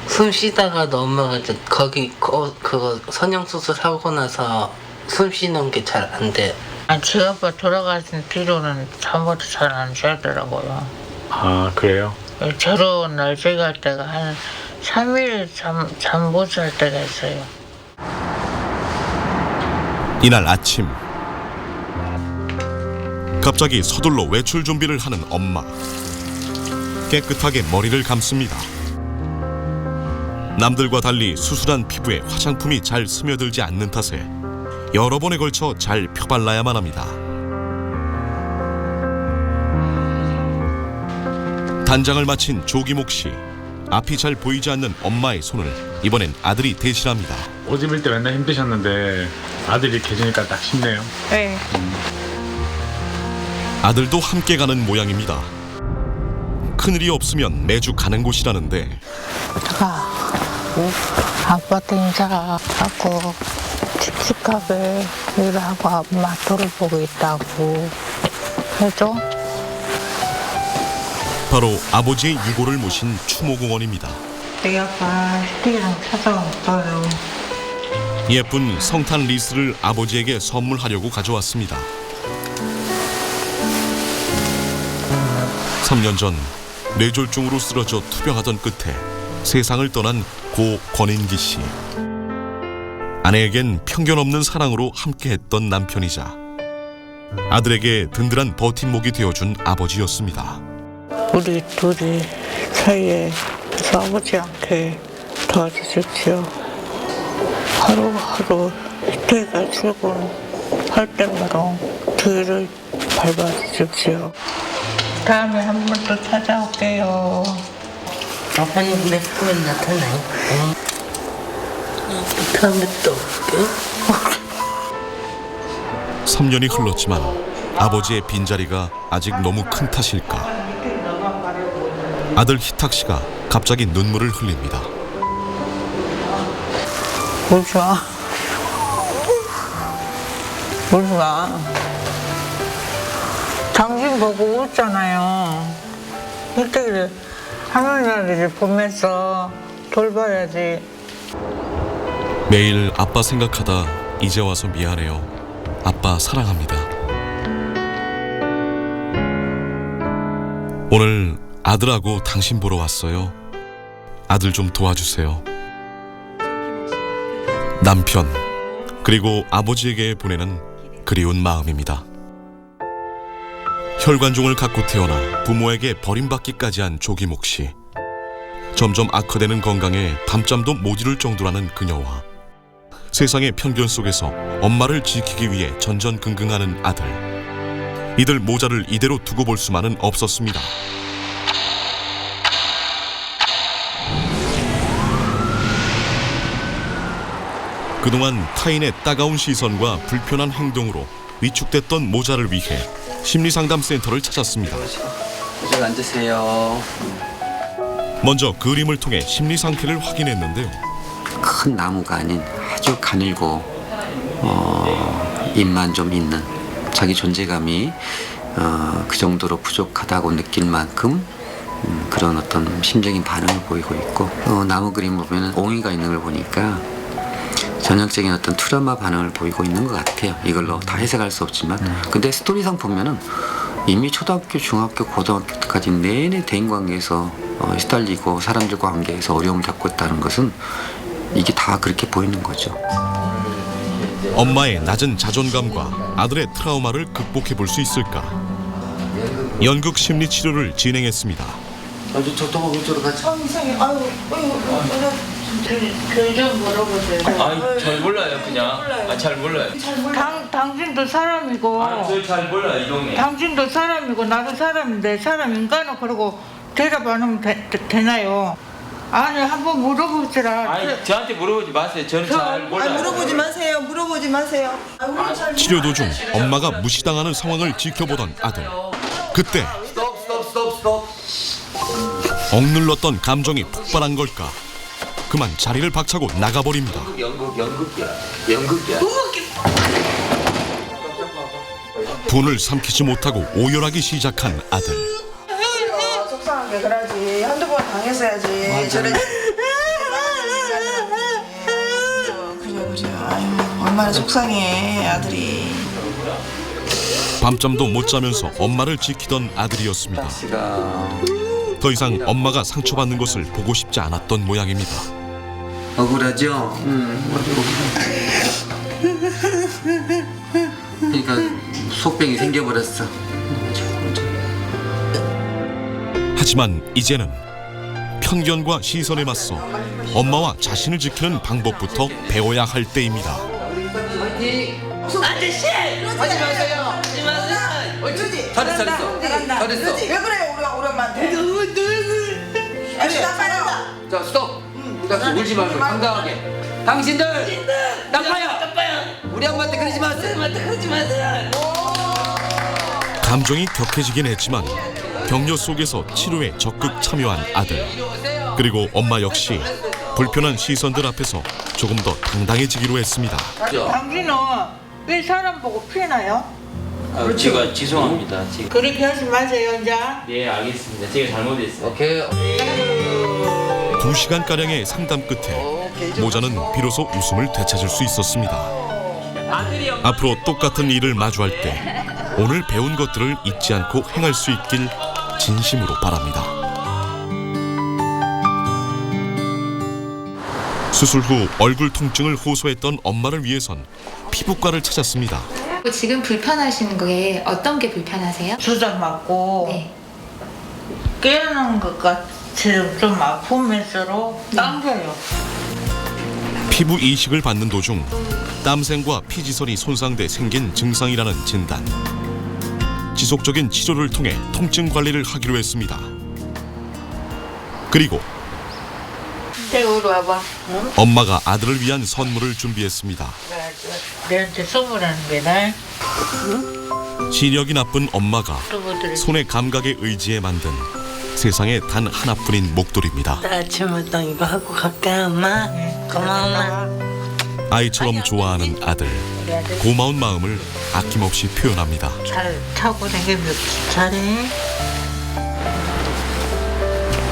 숨 쉬다가 엄마가 이제 거기 그거 선형 수술 하고 나서 숨 쉬는 게 잘 안 돼. 제 아빠 돌아가신 뒤로는 잠도 잘 안 자더라고요. 아, 그래요? 저로 날개 갈 때가 한 3일 잠 못 잘 때가 있어요. 이날 아침 갑자기 서둘러 외출 준비를 하는 엄마. 깨끗하게 머리를 감습니다. 남들과 달리 수술한 피부에 화장품이 잘 스며들지 않는 탓에 여러 번에 걸쳐 잘 펴발라야만 합니다. 단장을 마친 조기목 씨. 앞이 잘 보이지 않는 엄마의 손을 이번엔 아들이 대신합니다. 옷 입을 때 맨날 힘드셨는데 아들이 계시니까 딱 쉽네요. 네. 아들도 함께 가는 모양입니다. 큰일이 없으면 매주 가는 곳이라는데 아빠한테 인사하고 칙칙하게 일하고 엄마 돌보고 있다고 해줘. 바로 아버지의 유고를 모신 추모공원입니다. 우리 아빠 스티랑 찾아왔어요. 예쁜 성탄 리스를 아버지에게 선물하려고 가져왔습니다. 3년 전 뇌졸중으로 쓰러져 투병하던 끝에 세상을 떠난 고 권인기 씨. 아내에겐 편견 없는 사랑으로 함께했던 남편이자 아들에게 든든한 버팀목이 되어준 아버지였습니다. 우리 둘이 사이에 싸우지 않게 도와주십시오. 하루하루 때가 출근할 때마다 뒤를 밟아주십시오. 다음에 한 번 또 찾아올게요. 아빠는 몇 분에 나타나요? 다음에 또 올게요. 3년이 흘렀지만 아버지의 빈자리가 아직 너무 큰 탓일까? 아들 희탁 씨가 갑자기 눈물을 흘립니다. 울지 마. 울지 마. 당신 보고 웃잖아요. 이때 하늘나라를 보면서 돌봐야지. 매일 아빠 생각하다 이제 와서 미안해요. 아빠 사랑합니다. 오늘 아들하고 당신 보러 왔어요. 아들 좀 도와주세요. 남편 그리고 아버지에게 보내는 그리운 마음입니다. 혈관종을 갖고 태어나 부모에게 버림받기까지 한 조기목 씨. 점점 악화되는 건강에 밤잠도 못 이룰 정도라는 그녀와 세상의 편견 속에서 엄마를 지키기 위해 전전긍긍하는 아들. 이들 모자를 이대로 두고 볼 수만은 없었습니다. 그동안 타인의 따가운 시선과 불편한 행동으로 위축됐던 모자를 위해 심리상담센터를 찾았습니다. 이쪽 앉으세요. 먼저 그림을 통해 심리 상태를 확인했는데요. 큰 나무가 아닌 아주 가늘고 입만 좀 있는, 자기 존재감이 그 정도로 부족하다고 느낄 만큼 그런 어떤 심적인 반응을 보이고 있고, 나무 그림을 보면 옹이가 있는 걸 보니까 전형적인 어떤 트라우마 반응을 보이고 있는 것 같아요. 이걸로 다 해석할 수 없지만, 근데 스토리상 보면은 이미 초등학교, 중학교, 고등학교 때까지 내내 대인관계에서 시달리고 사람들과 관계에서 어려움을 겪고 있다는 것은 이게 다 그렇게 보이는 거죠. 엄마의 낮은 자존감과 아들의 트라우마를 극복해 볼 수 있을까? 연극 심리 치료를 진행했습니다. 저도 그쪽으로 같이. 이상해. 아유, 좀 물어보세요. 아니, 잘 몰라요, 그냥. 잘 몰라요. 당신도 사람이고. 잘 몰라요, 이 동네. 당신도 사람이고 나도 사람인데 사람 인간은 그러고 대답 안 하면 되나요? 아니 한번 물어보시라. 아니, 저한테 물어보지 마세요. 저는 잘 몰라요. 물어보지 마세요. 물어보지 마세요. 치료 도중 엄마가 무시당하는 상황을 지켜보던 아들. 그때 스톱. 억눌렀던 감정이 폭발한 걸까? 그만 자리를 박차고 나가버립니다. 연극이야. 분을 삼키지 못하고 오열하기 시작한 아들. 속상하게 그러지. 한두 번 당했어야지. 저래. 그래. 아유, 얼마나 속상해 아들이. 밤잠도 못 자면서 엄마를 지키던 아들이었습니다. 더 이상 엄마가 상처받는 것을 보고 싶지 않았던 모양입니다. 억울하죠? 그러니까 속병이 생겨버렸어. 하지만 이제는 편견과 시선에 맞서 엄마와 자신을 지키는 방법부터 배워야 할 때입니다. 아저씨! 하지 마세요. 하지 마세요. 잘했어. 왜 그래요, 우리 엄마한테? 아저씨 나빠요. 자, 스톱. 울지 말고 당당하게. 당신들 나빠요. 우리 엄마한테 그러지 마세요. 감정이 격해지긴 했지만 격려 속에서 치료에 적극 참여한 아들. 그리고 엄마 역시 불편한 시선들 앞에서 조금 더 당당해지기로 했습니다. 당신은 왜 사람 보고 피나요? 제가 죄송합니다. 그렇게 하지 마세요, 이제. 네, 알겠습니다. 제가 잘못했어요. 오케이. 2시간가량의 상담 끝에 모자는 비로소 웃음을 되찾을 수 있었습니다. 앞으로 똑같은 일을 마주할 때 오늘 배운 것들을 잊지 않고 행할 수 있길 진심으로 바랍니다. 수술 후 얼굴 통증을 호소했던 엄마를 위해선 피부과를 찾았습니다. 지금 불편하신 게 어떤 게 불편하세요? 주사 맞고 깨는 것 같이 좀 아프면서로 당겨요. 피부 이식을 받는 도중 땀샘과 피지선이 손상돼 생긴 증상이라는 진단. 지속적인 치료를 통해 통증 관리를 하기로 했습니다. 그리고 이리 와봐. 응? 엄마가 아들을 위한 선물을 준비했습니다. 내한테 선물하는 게다. 시력이 나쁜 엄마가 손의 감각에 의지해 만든 세상에 단 하나뿐인 목도리입니다. 나 아침부터 이거 하고 갈까, 엄마? 고마워. 아이처럼 좋아하는 아들. 고마운 마음을 아낌없이 표현합니다. 잘 타고 다니면 잘해.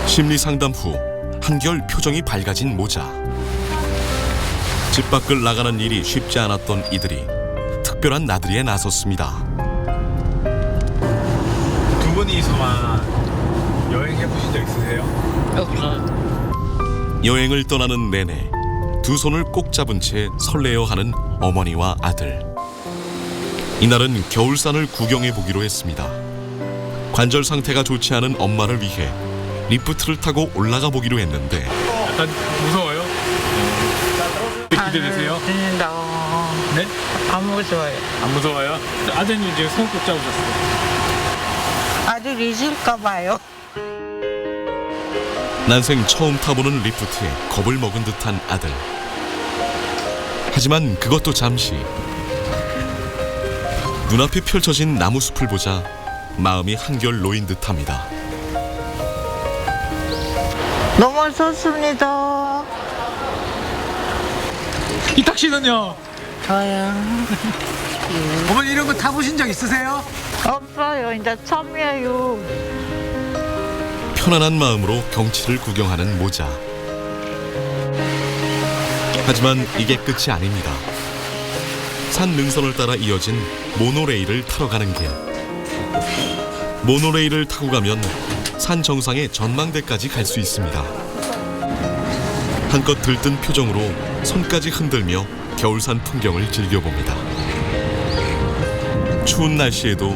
심리 상담 후 한결 표정이 밝아진 모자. 집 밖을 나가는 일이 쉽지 않았던 이들이 특별한 나들이에 나섰습니다. 두 분이서만 여행해 보신 적 있으세요? 없어. 여행을 떠나는 내내 두 손을 꼭 잡은 채 설레어 하는 어머니와 아들. 이날은 겨울산을 구경해 보기로 했습니다. 관절 상태가 좋지 않은 엄마를 위해 리프트를 타고 올라가 보기로 했는데 약간 무서워요? 기대되세요? 네? 안 무서워요. 안 무서워요? 아드님 지금 손 꼭 잡으셨어요. 아들 잊을까 봐요. 난생 처음 타보는 리프트에 겁을 먹은 듯한 아들. 하지만 그것도 잠시. 눈앞에 펼쳐진 나무숲을 보자 마음이 한결 놓인 듯합니다. 너무 좋습니다. 이 택시는요? 저요. 어머니 이런 거 타보신 적 있으세요? 없어요. 이제 처음이에요. 편안한 마음으로 경치를 구경하는 모자. 하지만 이게 끝이 아닙니다. 산 능선을 따라 이어진 모노레일을 타러 가는 길. 모노레일을 타고 가면 산 정상의 전망대까지 갈 수 있습니다. 한껏 들뜬 표정으로 손까지 흔들며 겨울산 풍경을 즐겨봅니다. 추운 날씨에도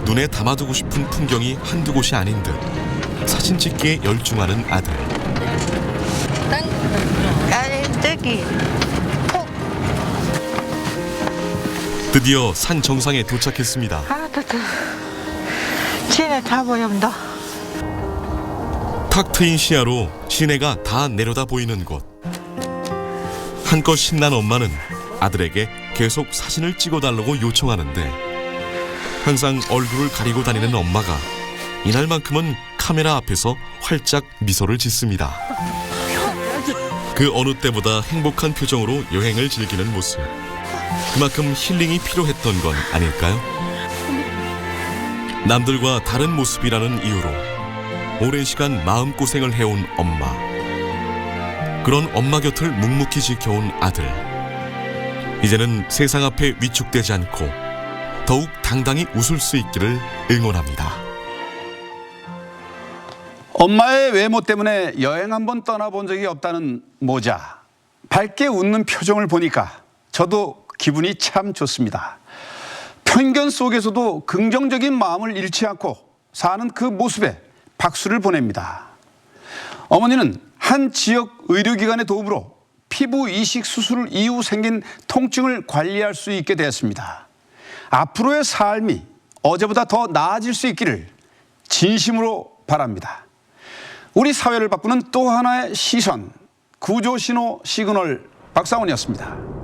눈에 담아두고 싶은 풍경이 한두 곳이 아닌 듯 사진 찍기에 열중하는 아들. 저기. 드디어 산 정상에 도착했습니다. 시내 다 보인다. 탁 트인 시야로 시내가 다 내려다 보이는 곳. 한껏 신난 엄마는 아들에게 계속 사진을 찍어달라고 요청하는데 항상 얼굴을 가리고 다니는 엄마가 이날만큼은 카메라 앞에서 활짝 미소를 짓습니다. 그 어느 때보다 행복한 표정으로 여행을 즐기는 모습. 그만큼 힐링이 필요했던 건 아닐까요? 남들과 다른 모습이라는 이유로 오랜 시간 마음고생을 해온 엄마. 그런 엄마 곁을 묵묵히 지켜온 아들. 이제는 세상 앞에 위축되지 않고 더욱 당당히 웃을 수 있기를 응원합니다. 엄마의 외모 때문에 여행 한번 떠나본 적이 없다는 모자. 밝게 웃는 표정을 보니까 저도 기분이 참 좋습니다. 편견 속에서도 긍정적인 마음을 잃지 않고 사는 그 모습에 박수를 보냅니다. 어머니는 한 지역 의료기관의 도움으로 피부 이식 수술 이후 생긴 통증을 관리할 수 있게 되었습니다. 앞으로의 삶이 어제보다 더 나아질 수 있기를 진심으로 바랍니다. 우리 사회를 바꾸는 또 하나의 시선, 구조신호 시그널 박상훈이었습니다.